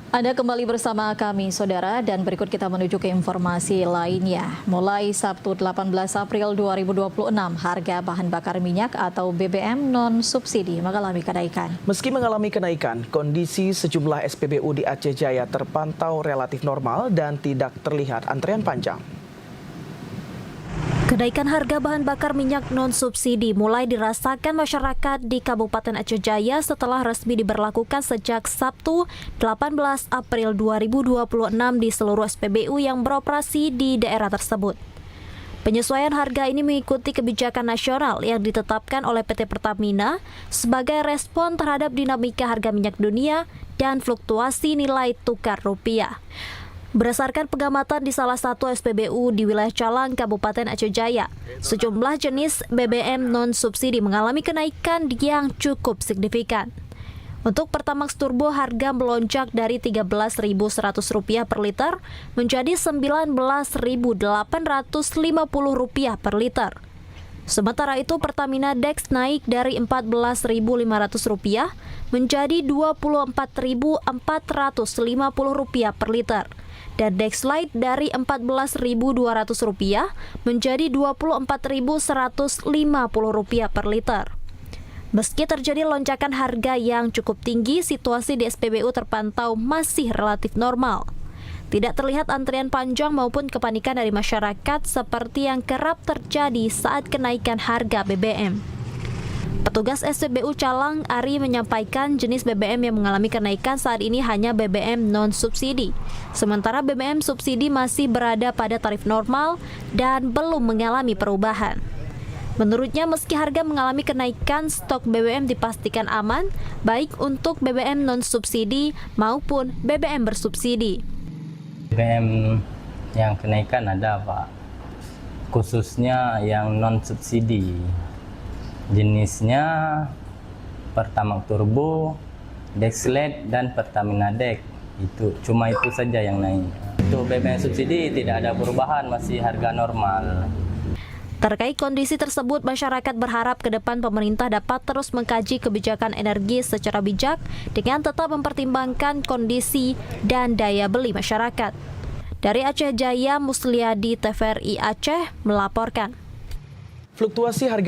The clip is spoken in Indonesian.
Anda kembali bersama kami, Saudara, dan berikut kita menuju ke informasi lainnya. Mulai Sabtu 18 April 2026, harga bahan bakar minyak atau BBM non-subsidi mengalami kenaikan. Meski mengalami kenaikan, kondisi sejumlah SPBU di Aceh Jaya terpantau relatif normal dan tidak terlihat antrean panjang. Kenaikan harga bahan bakar minyak non-subsidi mulai dirasakan masyarakat di Kabupaten Aceh Jaya setelah resmi diberlakukan sejak Sabtu 18 April 2026 di seluruh SPBU yang beroperasi di daerah tersebut. Penyesuaian harga ini mengikuti kebijakan nasional yang ditetapkan oleh PT Pertamina sebagai respon terhadap dinamika harga minyak dunia dan fluktuasi nilai tukar rupiah. Berdasarkan pengamatan di salah satu SPBU di wilayah Calang, Kabupaten Aceh Jaya, sejumlah jenis BBM non-subsidi mengalami kenaikan yang cukup signifikan. Untuk Pertamax Turbo, harga melonjak dari Rp13.100 per liter menjadi Rp19.850 per liter. Sementara itu, Pertamina Dex naik dari Rp14.500 menjadi Rp24.450 per liter. Dan Dex Lite dari Rp14.200 menjadi Rp24.150 per liter. Meski terjadi lonjakan harga yang cukup tinggi, situasi di SPBU terpantau masih relatif normal. Tidak terlihat antrian panjang maupun kepanikan dari masyarakat seperti yang kerap terjadi saat kenaikan harga BBM. Petugas SPBU Calang, Ari, menyampaikan jenis BBM yang mengalami kenaikan saat ini hanya BBM non-subsidi. Sementara BBM subsidi masih berada pada tarif normal dan belum mengalami perubahan. Menurutnya, meski harga mengalami kenaikan, stok BBM dipastikan aman, baik untuk BBM non-subsidi maupun BBM bersubsidi. BBM yang kenaikan ada, Pak, khususnya yang non-subsidi. Jenisnya Pertamax Turbo, Dex Lite, dan Pertamina Dex. Cuma itu saja yang naik. Untuk BBM subsidi tidak ada perubahan, masih harga normal. Terkait kondisi tersebut, masyarakat berharap ke depan pemerintah dapat terus mengkaji kebijakan energi secara bijak dengan tetap mempertimbangkan kondisi dan daya beli masyarakat. Dari Aceh Jaya, Musliadi, TVRI Aceh melaporkan. Fluktuasi harga